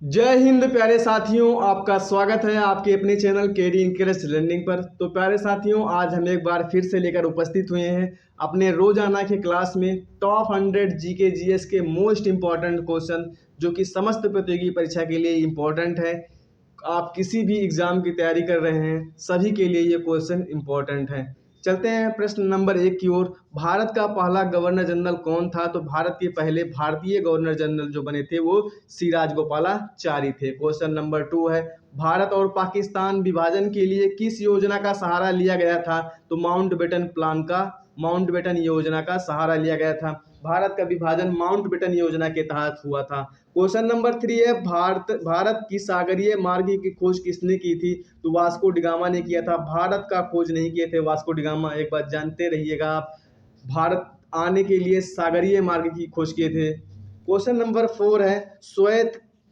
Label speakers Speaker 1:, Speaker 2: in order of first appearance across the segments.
Speaker 1: जय हिंद प्यारे साथियों, आपका स्वागत है आपके अपने चैनल केडी इंकरेज लर्निंग पर। तो प्यारे साथियों, आज हम एक बार फिर से लेकर उपस्थित हुए हैं अपने रोजाना के क्लास में टॉप 100 जीके जीएस के मोस्ट इंपॉर्टेंट क्वेश्चन, जो कि समस्त प्रतियोगी परीक्षा के लिए इम्पोर्टेंट है। आप किसी भी एग्जाम की तैयारी कर रहे हैं, सभी के लिए ये क्वेश्चन इम्पोर्टेंट है। चलते हैं प्रश्न नंबर 1 की ओर। भारत का पहला गवर्नर जनरल कौन था? तो भारत के पहले भारतीय गवर्नर जनरल जो बने थे वो सी राजगोपालाचारी थे। क्वेश्चन नंबर 2 है, भारत और पाकिस्तान विभाजन के लिए किस योजना का सहारा लिया गया था? तो माउंटबेटन योजना का सहारा लिया गया था। भारत का विभाजन माउंटबेटन योजना के तहत हुआ था। क्वेश्चन नंबर 3 है, भारत की सागरीय मार्ग की खोज किसने की थी? तो वास्को डिगामा ने किया था। भारत का खोज नहीं किए थे वास्को डिगामा, एक बात जानते रहिएगा आप। भारत आने के लिए सागरीय मार्ग की खोज किए थे। क्वेश्चन नंबर 4 है,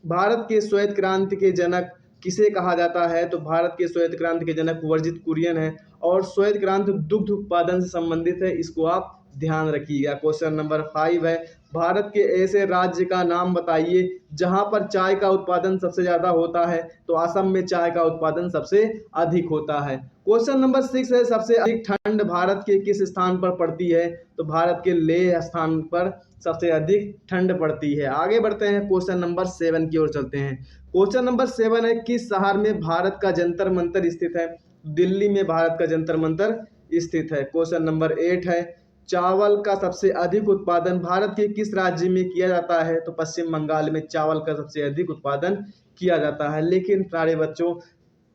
Speaker 1: भारत के श्वेत क्रांति के जनक किसे कहा जाता है? तो भारत के श्वेत क्रांति के जनक वर्जित कुरियन है। और श्वेत क्रांति दुग्ध उत्पादन से संबंधित है, इसको आप ध्यान रखिएगा। क्वेश्चन नंबर 5 है, भारत के ऐसे राज्य का नाम बताइए जहां पर चाय का उत्पादन सबसे ज्यादा होता है? तो असम में चाय का उत्पादन सबसे अधिक होता है। क्वेश्चन नंबर 6 है, सबसे अधिक ठंड भारत के किस स्थान पर पड़ती है? तो भारत के लेह स्थान पर सबसे अधिक ठंड पड़ती है। आगे बढ़ते हैं, क्वेश्चन नंबर 7 की ओर चलते हैं। क्वेश्चन नंबर 7 है, किस शहर में भारत का जंतर मंतर स्थित है? दिल्ली में भारत का जंतर मंतर स्थित है। क्वेश्चन नंबर 8 है, चावल का सबसे अधिक उत्पादन भारत के किस राज्य में किया जाता है? तो पश्चिम बंगाल में चावल का सबसे अधिक उत्पादन किया जाता है। लेकिन प्यारे बच्चों,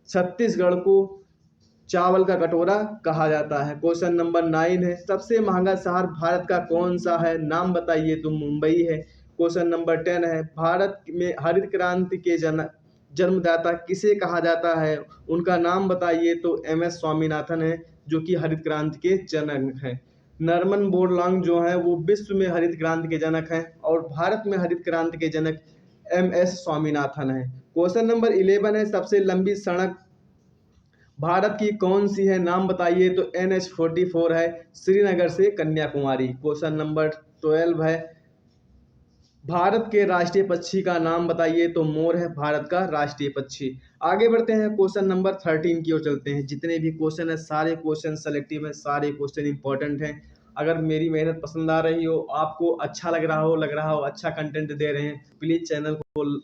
Speaker 1: छत्तीसगढ़ को चावल का कटोरा कहा जाता है। क्वेश्चन नंबर 9 है, सबसे महंगा शहर भारत का कौन सा है? नाम बताइए। तो मुंबई है। क्वेश्चन नंबर 10 है, भारत में हरित क्रांति के जन्मदाता किसे कहा जाता है? उनका नाम बताइए। तो MS स्वामीनाथन है, जो कि हरित क्रांति के जनक हैं। नॉर्मन बोरलॉन्ग जो है वो विश्व में हरित क्रांति के जनक हैं, और भारत में हरित क्रांति के जनक MS स्वामीनाथन है। क्वेश्चन नंबर 11 है, सबसे लंबी सड़क भारत की कौन सी है? नाम बताइए। तो NH44 है, श्रीनगर से कन्याकुमारी। क्वेश्चन नंबर 12 है, भारत के राष्ट्रीय पक्षी का नाम बताइए। तो मोर है भारत का राष्ट्रीय पक्षी। आगे बढ़ते हैं, क्वेश्चन नंबर 13 की ओर चलते हैं। जितने भी क्वेश्चन है सारे क्वेश्चन सेलेक्टिव है, सारे क्वेश्चन इंपॉर्टेंट हैं। अगर मेरी मेहनत पसंद आ रही हो, आपको अच्छा लग रहा हो अच्छा कंटेंट दे रहे हैं, प्लीज चैनल को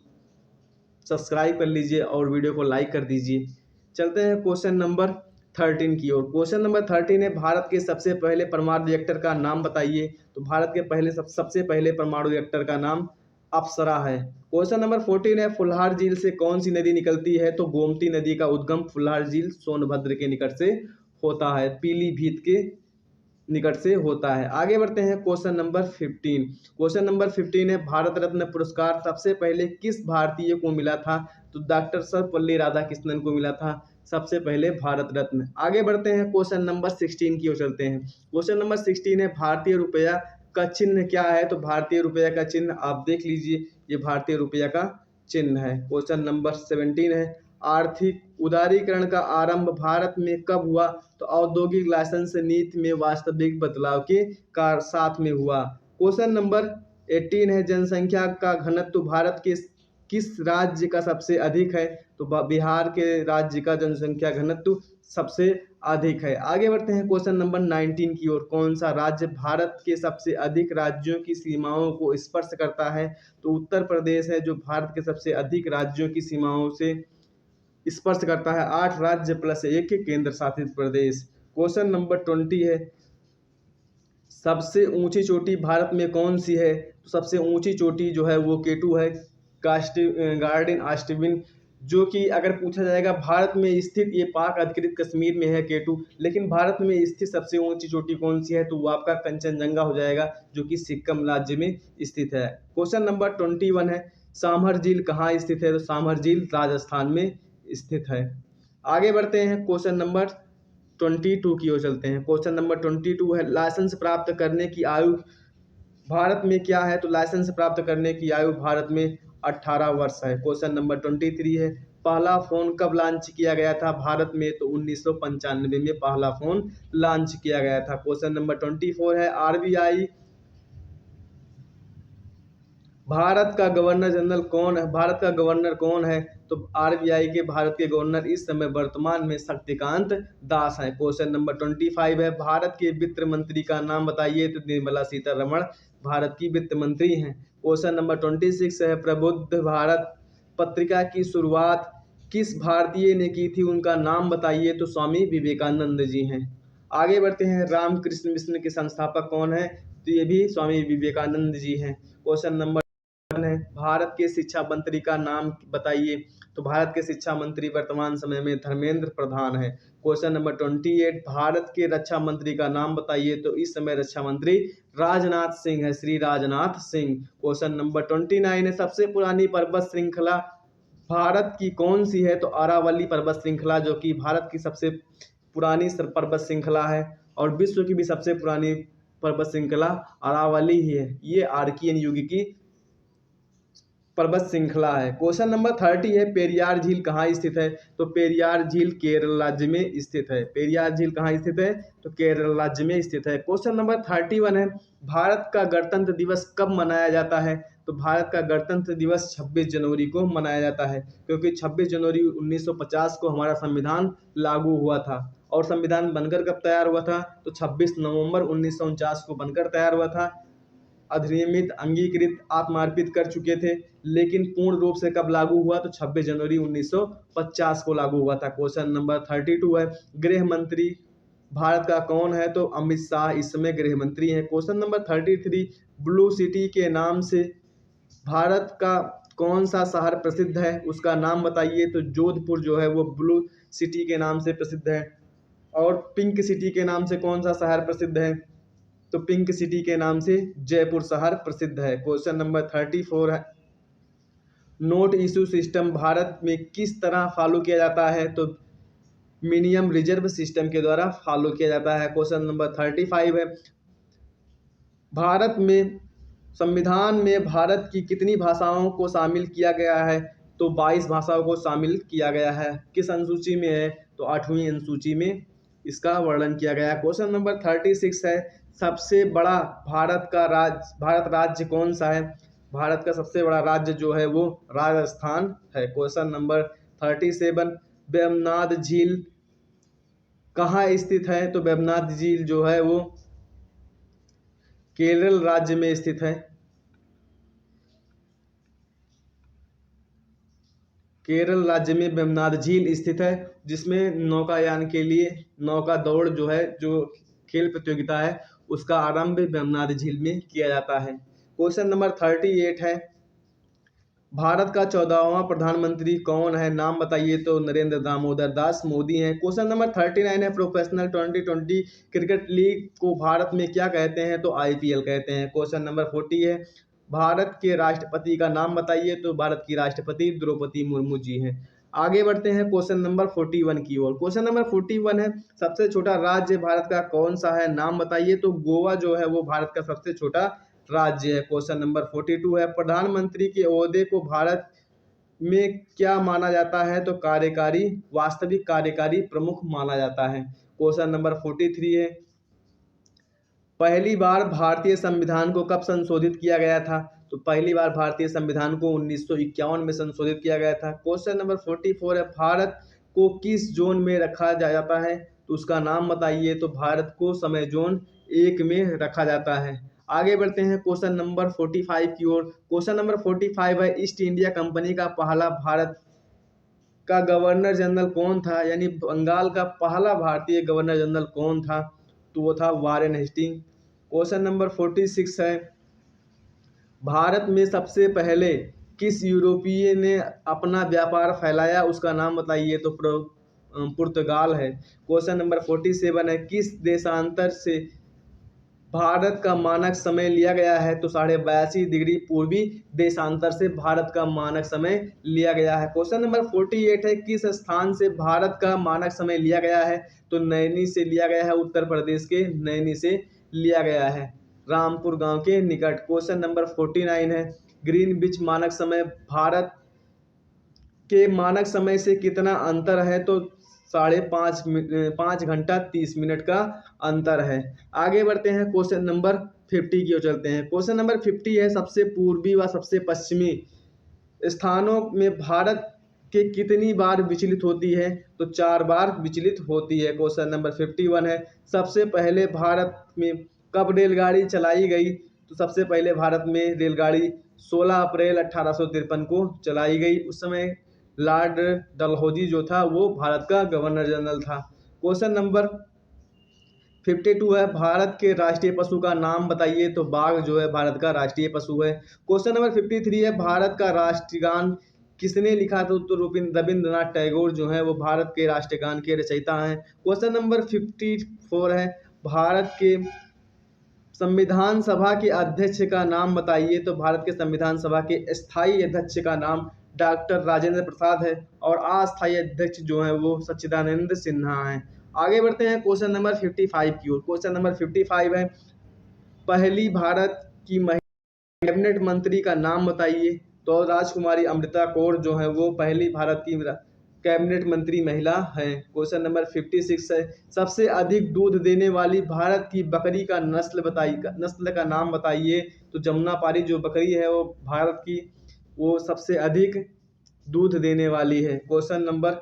Speaker 1: सब्सक्राइब कर लीजिए और वीडियो को लाइक कर दीजिए। चलते हैं क्वेश्चन नंबर 13 की ओर। क्वेश्चन नंबर 13 है, भारत के सबसे पहले परमाणु रिएक्टर का नाम बताइए। तो भारत के सबसे पहले परमाणु रिएक्टर का नाम अप्सरा है। क्वेश्चन नंबर 14 है, फुल्हार झील से कौन सी नदी निकलती है? तो गोमती नदी का उद्गम फुल्हार झील सोनभद्र के निकट से होता है, पीलीभीत के निकट से होता है। आगे बढ़ते हैं, क्वेश्चन नंबर 15। क्वेश्चन नंबर 15 है, भारत रत्न पुरस्कार सबसे पहले किस भारतीय को मिला था? तो डॉक्टर सर्वपल्ली राधाकृष्णन को मिला था सबसे पहले भारत रत्न। आगे बढ़ते हैं, क्वेश्चन नंबर 16 की ओर चलते हैं। क्वेश्चन नंबर 16 है, भारतीय रुपया का चिन्ह क्या है? तो भारतीय रुपया का चिन्ह आप देख लीजिए, ये भारतीय रुपया का चिन्ह है। क्वेश्चन नंबर 17 है, आर्थिक उदारीकरण का आरंभ भारत में कब हुआ? तो औद्योगिक लाइसेंस नीति में वास्तविक बदलाव के साथ में हुआ। क्वेश्चन नंबर 18 है, जनसंख्या का घनत्व भारत के किस राज्य का सबसे अधिक है? तो बिहार के राज्य का जनसंख्या घनत्व सबसे अधिक है। आगे बढ़ते हैं, क्वेश्चन नंबर 19 की ओर। कौन सा राज्य भारत के सबसे अधिक राज्यों की सीमाओं को स्पर्श करता है? तो उत्तर प्रदेश है, जो भारत के सबसे अधिक राज्यों की सीमाओं से स्पर्श करता है। 8 राज्य प्लस 1 केंद्र शासित प्रदेश। क्वेश्चन नंबर 20 है, सबसे ऊंची चोटी भारत में कौन सी है? तो सबसे ऊंची चोटी जो है वो K2 है, गार्डन ऑस्टिन, जो कि अगर पूछा जाएगा भारत में स्थित, ये पाक अधिकृत कश्मीर में है K2, लेकिन भारत में स्थित सबसे ऊंची चोटी कौन सी है? तो वो आपका कंचनजंगा हो जाएगा, जो कि सिक्किम राज्य में स्थित है। क्वेश्चन नंबर 21 है, सामर झील कहाँ स्थित है? तो सामर झील राजस्थान में स्थित है। आगे बढ़ते हैं, क्वेश्चन नंबर 22 की ओर चलते हैं। क्वेश्चन नंबर 22 है, लाइसेंस प्राप्त करने की आयु भारत में क्या है? तो लाइसेंस प्राप्त करने की आयु भारत में 18 वर्ष है। क्वेश्चन नंबर 23 है, पहला फोन कब लॉन्च किया गया था भारत में? तो 1995 में पहला फोन लॉन्च किया गया था। क्वेश्चन नंबर 24 है, भारत का गवर्नर जनरल कौन है? भारत का गवर्नर कौन है? तो आरबीआई के भारत के गवर्नर इस समय वर्तमान में शक्तिकांत दास हैं। क्वेश्चन नंबर 25 है, भारत के वित्त मंत्री का नाम बताइए। तो निर्मला सीतारमण भारत की वित्त मंत्री हैं। क्वेश्चन नंबर 26 है, प्रबुद्ध भारत पत्रिका की शुरुआत किस भारतीय ने की थी? उनका नाम बताइए। तो स्वामी विवेकानंद जी हैं। आगे बढ़ते हैं, रामकृष्ण मिशन के संस्थापक कौन है? तो ये भी स्वामी विवेकानंद जी हैं। क्वेश्चन नंबर है, भारत के शिक्षा मंत्री का नाम बताइए। तो भारत के शिक्षा मंत्री वर्तमान समय में धर्मेंद्र प्रधान है। क्वेश्चन नंबर 28, भारत के रक्षा मंत्री का नाम बताइए। तो इस समय रक्षा मंत्री राजनाथ सिंह है, श्री राजनाथ सिंह। क्वेश्चन नंबर 29 है, सबसे पुरानी पर्वत श्रृंखला भारत की कौन सी है? तो अरावली पर्वत श्रृंखला, जो कि भारत की सबसे पुरानी पर्वत श्रृंखला है और विश्व की भी सबसे पुरानी पर्वत श्रृंखला अरावली ही है। ये आर्कियन युग की पर्वत श्रृंखला है। क्वेश्चन नंबर 30 है, पेरियार झील कहाँ स्थित है? तो पेरियार झील केरल राज्य में स्थित है। पेरियार झील कहाँ स्थित है? तो केरल राज्य में स्थित है। क्वेश्चन नंबर 31 है, भारत का गणतंत्र दिवस कब मनाया जाता है? तो भारत का गणतंत्र दिवस 26 जनवरी को मनाया जाता है, क्योंकि 26 जनवरी 1950 को हमारा संविधान लागू हुआ था। और संविधान बनकर कब तैयार हुआ था? तो 26 नवंबर 1949 को बनकर तैयार हुआ था। अधिनियमित, अंगीकृत, आत्मार्पित कर चुके थे, लेकिन पूर्ण रूप से कब लागू हुआ? तो 26 जनवरी 1950 को लागू हुआ था। क्वेश्चन नंबर 32 है, गृह मंत्री भारत का कौन है? तो अमित शाह इस समय गृह मंत्री हैं। क्वेश्चन नंबर 33, ब्लू सिटी के नाम से भारत का कौन सा शहर प्रसिद्ध है? उसका नाम बताइए। तो जोधपुर जो है वो ब्लू सिटी के नाम से प्रसिद्ध है। और पिंक सिटी के नाम से कौन सा शहर प्रसिद्ध है? तो पिंक सिटी के नाम से जयपुर शहर प्रसिद्ध है। क्वेश्चन नंबर 34 है, नोट इशू सिस्टम भारत में किस तरह फॉलो किया जाता है? तो मिनिमम रिजर्व सिस्टम के द्वारा फॉलो किया जाता है। क्वेश्चन नंबर 35 है, भारत में संविधान में भारत की कितनी भाषाओं को शामिल किया गया है? तो 22 भाषाओं को शामिल किया गया है। किस अनुसूची में है? तो 8वीं अनुसूची में इसका वर्णन किया गया है। क्वेश्चन नंबर 36 है, सबसे बड़ा भारत राज्य कौन सा है? भारत का सबसे बड़ा राज्य जो है वो राजस्थान है। क्वेश्चन नंबर 37, वेमनाड झील कहाँ स्थित है? तो वेमनाड झील जो है वो केरल राज्य में स्थित है। केरल राज्य में वेमनाड झील स्थित है, जिसमें नौकायान के लिए नौका दौड़ जो है, जो खेल प्रतियोगिता है, उसका आरंभ वेमनाड झील में किया जाता है। क्वेश्चन नंबर 38 है, भारत का 14वां प्रधानमंत्री कौन है? नाम बताइए। तो नरेंद्र दामोदर दास मोदी हैं। क्वेश्चन नंबर 39 है, प्रोफेशनल 2020 क्रिकेट लीग को भारत में क्या कहते हैं? तो आईपीएल कहते हैं। क्वेश्चन नंबर 40 है, भारत के राष्ट्रपति का नाम बताइए। तो भारत की राष्ट्रपति द्रौपदी मुर्मू जी हैं। आगे बढ़ते हैं क्वेश्चन नंबर 41 की ओर। क्वेश्चन नंबर 41 है, सबसे छोटा राज्य भारत का कौन सा है? नाम बताइए। तो गोवा जो है वो भारत का सबसे छोटा राज्य है। क्वेश्चन नंबर 42 है, प्रधानमंत्री के ओहदे को भारत में क्या माना जाता है? तो वास्तविक कार्यकारी प्रमुख माना जाता है। क्वेश्चन नंबर 43 है, पहली बार भारतीय संविधान को कब संशोधित किया गया था? तो पहली बार भारतीय संविधान को 1951 में संशोधित किया गया था। क्वेश्चन नंबर 44 है, भारत को किस जोन में रखा जाता है? तो उसका नाम बताइए। तो भारत को समय जोन 1 में रखा जाता है। आगे बढ़ते हैं क्वेश्चन नंबर 45 की ओर। क्वेश्चन नंबर 45 है, ईस्ट इंडिया कंपनी का पहला भारत का गवर्नर जनरल कौन था? यानी बंगाल का पहला भारतीय गवर्नर जनरल कौन था? तो वो था वारेन हेस्टिंग। क्वेश्चन नंबर 46 है, भारत में सबसे पहले किस यूरोपीय ने अपना व्यापार फैलाया? उसका नाम बताइए। तो पुर्तगाल है। क्वेश्चन नंबर 47 है, किस देशांतर से भारत का मानक समय लिया गया है? तो 82.5 डिग्री पूर्वी देशांतर से भारत का मानक समय लिया गया है। क्वेश्चन नंबर 48 है, किस स्थान से भारत का मानक समय लिया गया है? तो नैनी से लिया गया है, उत्तर प्रदेश के नैनी से लिया गया है, रामपुर गांव के निकट। क्वेश्चन नंबर 49 है, ग्रीनविच मानक समय भारत के मानक समय से कितना अंतर है? तो 5.5 घंटा 30 मिनट का अंतर है। आगे बढ़ते हैं क्वेश्चन नंबर 50 की ओर चलते हैं। क्वेश्चन नंबर 50 है, सबसे पूर्वी व सबसे पश्चिमी स्थानों में भारत के कितनी बार विचलित होती है? तो 4 बार विचलित होती है। क्वेश्चन नंबर 51 है, सबसे पहले भारत में कब रेलगाड़ी चलाई गई? तो सबसे पहले भारत में रेलगाड़ी 16 अप्रैल 1853 को चलाई गई। उस समय लॉर्ड डलहौजी जो था वो भारत का गवर्नर जनरल था। क्वेश्चन नंबर 52 है, भारत के राष्ट्रीय पशु का नाम बताइए? तो बाघ जो है भारत का राष्ट्रीय पशु है। क्वेश्चन नंबर 53 है, भारत का राष्ट्रगान किसने लिखा? तो रविंद्रनाथ टैगोर जो है वो भारत के राष्ट्रगान के रचयिता हैं। क्वेश्चन नंबर 54 है, भारत के संविधान सभा के अध्यक्ष का नाम बताइए? तो भारत के संविधान सभा के स्थायी अध्यक्ष का नाम डॉक्टर राजेंद्र प्रसाद है और अस्थायी अध्यक्ष जो है वो सच्चिदानंद सिन्हा हैं। आगे बढ़ते हैं क्वेश्चन नंबर 55 की ओर। क्वेश्चन नंबर 55 है, पहली भारत की महिला कैबिनेट मंत्री का नाम बताइए? तो राजकुमारी अमृता कौर जो है वो पहली भारत की कैबिनेट मंत्री महिला है। क्वेश्चन नंबर 56 है, सबसे अधिक दूध देने वाली भारत की बकरी का नस्ल का नाम बताइए? तो जमुनापारी जो बकरी है वो भारत की वो सबसे अधिक दूध देने वाली है। क्वेश्चन नंबर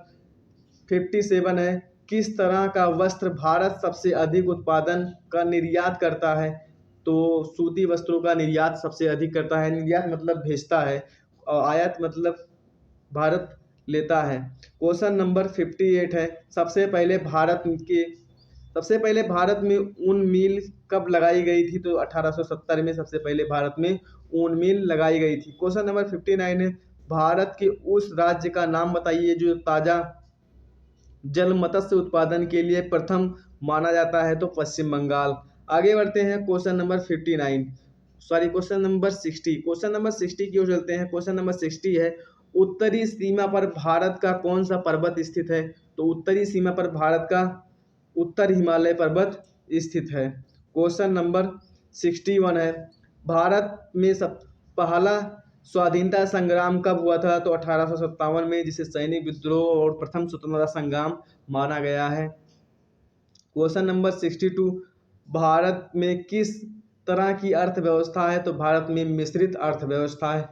Speaker 1: 57 है, किस तरह का वस्त्र भारत सबसे अधिक उत्पादन का निर्यात करता है? तो सूती वस्त्रों का निर्यात सबसे अधिक करता है। निर्यात मतलब भेजता है और आयात मतलब भारत लेता है। क्वेश्चन नंबर 58 है, सबसे पहले भारत में ऊन मिल कब लगाई गई थी? तो 1870 में सबसे पहले भारत में ऊन मिल लगाई गई थी। क्वेश्चन नंबर 59 है, भारत के उस राज्य का नाम बताइए जो ताजा जल मत्स्य उत्पादन के लिए प्रथम माना जाता है? तो पश्चिम बंगाल। आगे बढ़ते हैं क्वेश्चन नंबर 60। क्वेश्चन नंबर 60 की ओर चलते हैं। क्वेश्चन नंबर 60 है, उत्तरी सीमा पर भारत का कौन सा पर्वत स्थित है? तो उत्तरी सीमा पर भारत का उत्तर हिमालय पर्वत स्थित है। क्वेश्चन नंबर 61 है, भारत में सब पहला स्वाधीनता संग्राम कब हुआ था? तो 1857 में, जिसे सैनिक विद्रोह और प्रथम स्वतंत्रता संग्राम माना गया है। क्वेश्चन नंबर 62, भारत में किस तरह की अर्थव्यवस्था है? तो भारत में मिश्रित अर्थव्यवस्था है।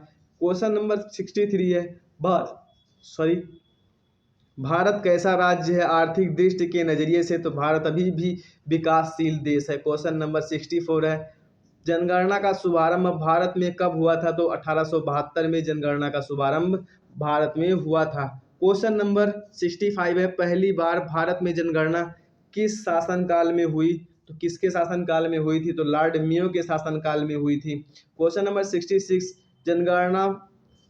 Speaker 1: क्वेश्चन नंबर 63 है, भारत कैसा राज्य है आर्थिक दृष्टि के नजरिए से? तो भारत अभी भी विकासशील देश है। क्वेश्चन नंबर 64 है, जनगणना का शुभारंभ भारत में कब हुआ था? तो 1872 में जनगणना का शुभारंभ भारत में हुआ था। क्वेश्चन नंबर 65 है, पहली बार भारत में जनगणना किस शासनकाल में हुई? तो किसके शासनकाल में हुई थी? तो लॉर्ड मेयो के शासनकाल में हुई थी। क्वेश्चन नंबर 66, जनगणना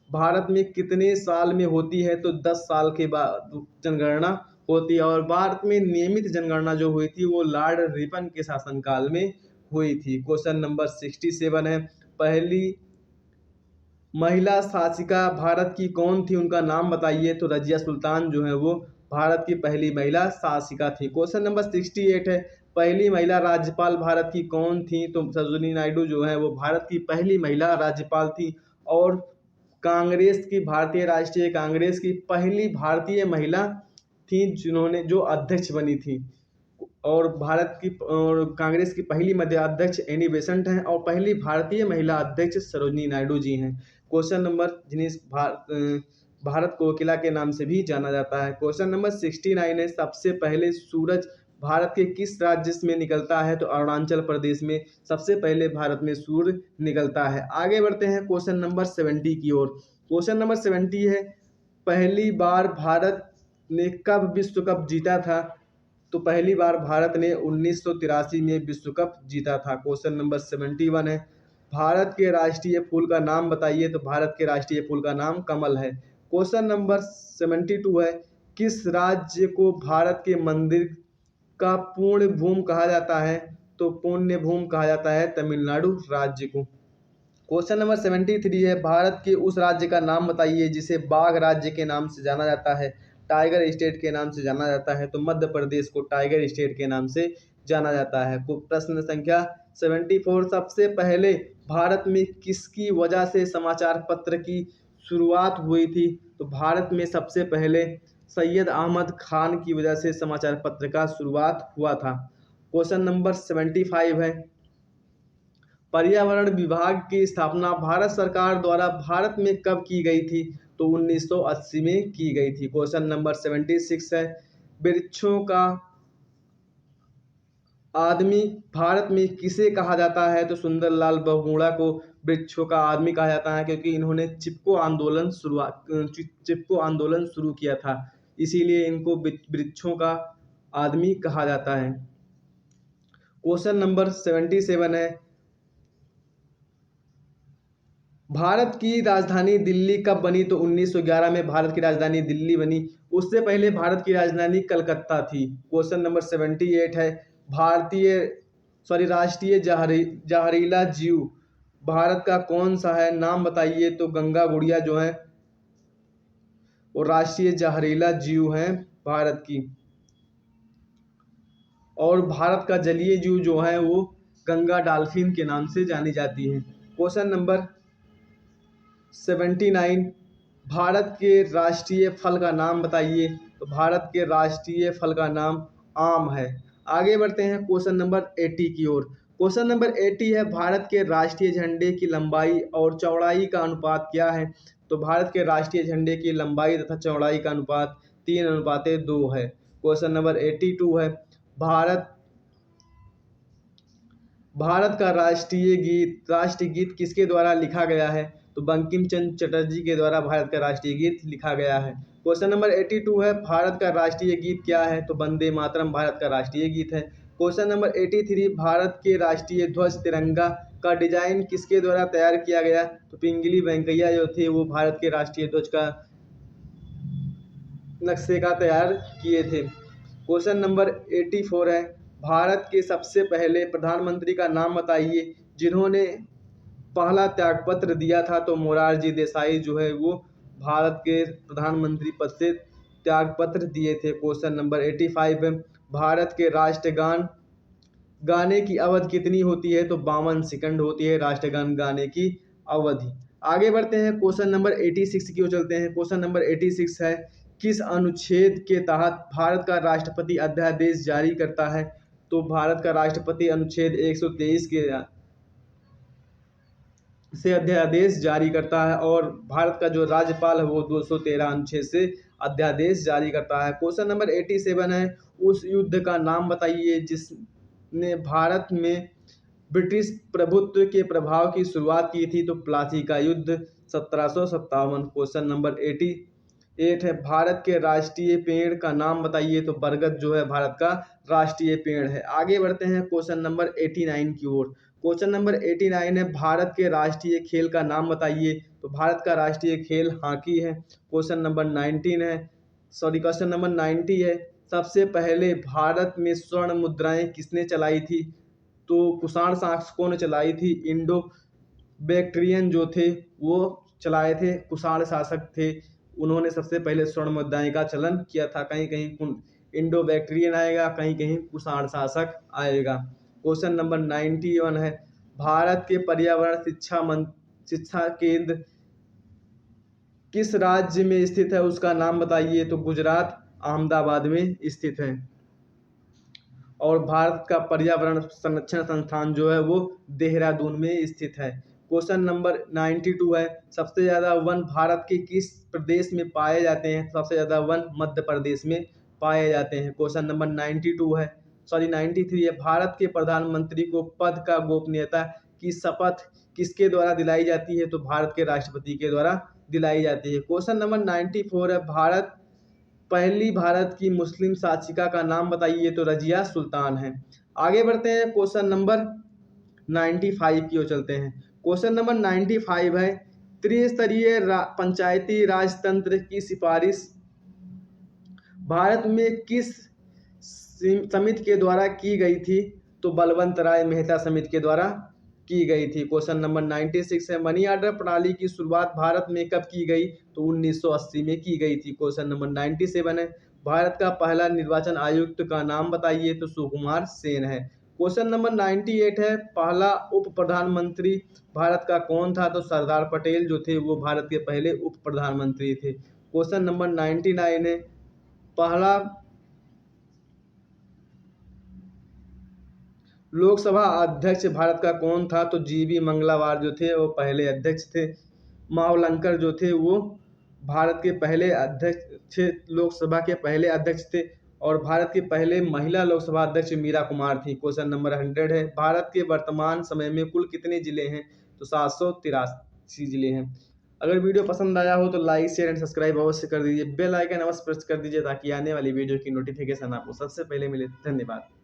Speaker 1: भारत में कितने साल में होती है? तो 10 साल के बाद जनगणना होती है और भारत में नियमित जनगणना जो हुई थी वो लॉर्ड रिपन के शासनकाल में हुई थी। क्वेश्चन नंबर 67 है, पहली महिला शासिका भारत की कौन थी? उनका नाम बताइए? तो रजिया सुल्तान जो है वो भारत की पहली महिला शासिका थी। क्वेश्चन नंबर 68 है, पहली महिला राज्यपाल भारत की कौन थी? तो सरोजिनी नायडू जो है वो भारत की पहली महिला राज्यपाल थी और भारतीय राष्ट्रीय कांग्रेस की पहली भारतीय महिला थी जो अध्यक्ष बनी थी और कांग्रेस की पहली महिला अध्यक्ष एनी बेसेंट हैं और पहली भारतीय महिला अध्यक्ष सरोजिनी नायडू जी हैं। क्वेश्चन नंबर जिन्हें भारत कोकिला के नाम से भी जाना जाता है। क्वेश्चन नंबर 69 है, सबसे पहले सूरज भारत के किस राज्य में निकलता है? तो अरुणाचल प्रदेश में सबसे पहले भारत में सूर्य निकलता है। आगे बढ़ते हैं क्वेश्चन नंबर 70 की ओर। क्वेश्चन नंबर 70 है, पहली बार भारत ने कब विश्व कप जीता था? तो पहली बार भारत ने 1983 में विश्व कप जीता था। क्वेश्चन नंबर 71 है, भारत के राष्ट्रीय फूल का नाम बताइए? तो भारत के राष्ट्रीय फूल का नाम कमल है। क्वेश्चन नंबर 72 है, किस राज्य को भारत के मंदिर का पूर्ण भूम कहा जाता है? तो पुण्य भूम कहा जाता है तमिलनाडु राज्य को। क्वेश्चन नंबर 73 है, भारत के उस राज्य का नाम बताइए जिसे बाघ राज्य के नाम से जाना जाता है, टाइगर स्टेट के नाम से जाना जाता है? तो मध्य प्रदेश को टाइगर स्टेट के नाम से जाना जाता है। प्रश्न संख्या 74, सबसे पहले भारत में किसकी वजह से समाचार पत्र की शुरुआत हुई थी? तो भारत में सबसे पहले सैयद अहमद खान की वजह से समाचार पत्र का शुरुआत हुआ था। क्वेश्चन नंबर 75 है, पर्यावरण विभाग की स्थापना भारत सरकार द्वारा भारत में कब की गई थी? तो 1980 में की गई थी। क्वेश्चन नंबर 76 है, वृक्षों का आदमी भारत में किसे कहा जाता है? तो सुंदरलाल बहुगुणा को वृक्षों का आदमी कहा जाता है, क्योंकि इन्होंने चिपको आंदोलन शुरू किया था, इसीलिए इनको वृक्षों का आदमी कहा जाता है। क्वेश्चन नंबर 77 है, भारत की राजधानी दिल्ली कब बनी? तो 1911 में भारत की राजधानी दिल्ली बनी। उससे पहले भारत की राजधानी कलकत्ता थी। क्वेश्चन नंबर 78 है, राष्ट्रीय जहरीला जीव भारत का कौन सा है? नाम बताइए। तो गंगा गुड़िया जो है वो राष्ट्रीय जहरीला जीव है भारत की। और भारत का जलीय जीव जो है वो गंगा डॉल्फिन के नाम से जानी जाती है। क्वेश्चन नंबर 79, भारत के राष्ट्रीय फल का नाम बताइए। तो भारत के राष्ट्रीय फल का नाम आम है। आगे बढ़ते हैं क्वेश्चन नंबर 80 की ओर। क्वेश्चन नंबर 80 है, भारत के राष्ट्रीय झंडे की लंबाई और चौड़ाई का अनुपात क्या है? तो भारत के राष्ट्रीय झंडे की लंबाई तथा चौड़ाई का अनुपात 3:2 है। क्वेश्चन नंबर 82 है, भारत का राष्ट्रीय गीत किसके द्वारा लिखा गया है? तो बंकिम चंद्र चटर्जी के द्वारा भारत का राष्ट्रीय गीत लिखा गया है। क्वेश्चन नंबर 82 है, भारत का राष्ट्रीय गीत क्या है? तो वंदे मातरम भारत का राष्ट्रीय गीत है। क्वेश्चन नंबर 83, भारत के राष्ट्रीय ध्वज तिरंगा का डिजाइन किसके द्वारा तैयार किया गया? तो पिंगली वेंकैया जो थे वो भारत के राष्ट्रीय ध्वज का नक्शे का तैयार किए थे। क्वेश्चन नंबर 84 है, भारत के सबसे पहले प्रधानमंत्री का नाम बताइए जिन्होंने पहला त्यागपत्र दिया था। तो मोरारजी देसाई जो है वो भारत के प्रधानमंत्री पद से त्यागपत्र दिए थे। क्वेश्चन नंबर 85 है, भारत के राष्ट्रगान गाने की अवधि कितनी होती है? तो 52 सेकंड होती है राष्ट्रगान गाने की अवधि। आगे बढ़ते हैं क्वेश्चन नंबर 86 की ओर चलते हैं। क्वेश्चन नंबर 86 है, किस अनुच्छेद के तहत भारत का राष्ट्रपति अध्यादेश जारी करता है? तो भारत का राष्ट्रपति अनुच्छेद 123 के से अध्यादेश जारी करता है, और भारत का जो राज्यपाल है वो 213 अनुच्छेद से अध्यादेश जारी करता है। क्वेश्चन नंबर 87 है, उस युद्ध का नाम बताइए जिसने भारत में ब्रिटिश प्रभुत्व के प्रभाव की शुरुआत की थी। तो प्लासी का युद्ध 1757। क्वेश्चन नंबर 88 है, भारत के राष्ट्रीय पेड़ का नाम बताइए। तो बरगद जो है भारत का राष्ट्रीय पेड़ है। आगे बढ़ते हैं क्वेश्चन नंबर 89 की ओर। क्वेश्चन नंबर 89 है, भारत के राष्ट्रीय खेल का नाम बताइए। तो भारत का राष्ट्रीय खेल हॉकी है। क्वेश्चन नंबर 90 है, सबसे पहले भारत में स्वर्ण मुद्राएं किसने चलाई थी? तो कुषाण शासकों ने चलाई थी। इंडो बैक्ट्रियन जो थे वो चलाए थे, कुषाण शासक थे, उन्होंने सबसे पहले स्वर्ण मुद्राएं का चलन किया था। कहीं कहीं इंडो बैक्ट्रियन आएगा, कहीं कहीं कुषाण शासक आएगा। क्वेश्चन नंबर 91 है, भारत के पर्यावरण शिक्षा केंद्र किस राज्य में स्थित है? उसका नाम बताइए। तो गुजरात अहमदाबाद में स्थित है। और भारत का पर्यावरण संरक्षण संस्थान जो है वो देहरादून में स्थित है। क्वेश्चन नंबर 92 है, सबसे ज़्यादा वन भारत के किस प्रदेश में पाए जाते हैं? सबसे ज़्यादा वन मध्य प्रदेश में पाए जाते हैं। क्वेश्चन नंबर 93 है, भारत के प्रधानमंत्री को पद का गोपनीयता की शपथ किसके द्वारा दिलाई जाती है? तो भारत के राष्ट्रपति के द्वारा दिलाई जाती है। क्वेश्चन नंबर 94 है, पहली भारत की मुस्लिम शासिका का नाम बताइए। तो रजिया सुल्तान है। आगे बढ़ते हैं क्वेश्चन नंबर 95 की ओर चलते हैं। क्वेश्चन नंबर 95 है, त्रिस्तरीय पंचायती राज तंत्र की सिफारिश भारत में किस समिति के द्वारा की गई थी? तो बलवंत राय मेहता समिति के द्वारा की गई थी। क्वेश्चन नंबर 96 है, मनी ऑर्डर प्रणाली की शुरुआत भारत में कब की गई? तो 1980 में की गई थी। क्वेश्चन नंबर 97 है, भारत का पहला निर्वाचन आयुक्त का नाम बताइए। तो सुकुमार सेन है। क्वेश्चन नंबर 98 है, पहला उप प्रधानमंत्री भारत का कौन था? तो सरदार पटेल जो थे वो भारत के पहले उप प्रधानमंत्री थे। क्वेश्चन नंबर 99 है, लोकसभा अध्यक्ष भारत का कौन था? तो जीबी मंगलावार जो थे वो पहले अध्यक्ष थे। मावलंकर जो थे वो भारत के पहले अध्यक्ष, लोकसभा के पहले अध्यक्ष थे। और भारत के पहले महिला लोकसभा अध्यक्ष मीरा कुमार थी। क्वेश्चन नंबर 100 है, भारत के वर्तमान समय में कुल कितने जिले हैं? तो 783 जिले हैं। अगर वीडियो पसंद आया हो तो लाइक शेयर एंड सब्सक्राइब अवश्य कर दीजिए। बेल आइकन अवश्य प्रेस कर दीजिए ताकि आने वाली वीडियो की नोटिफिकेशन आपको सबसे पहले मिले। धन्यवाद।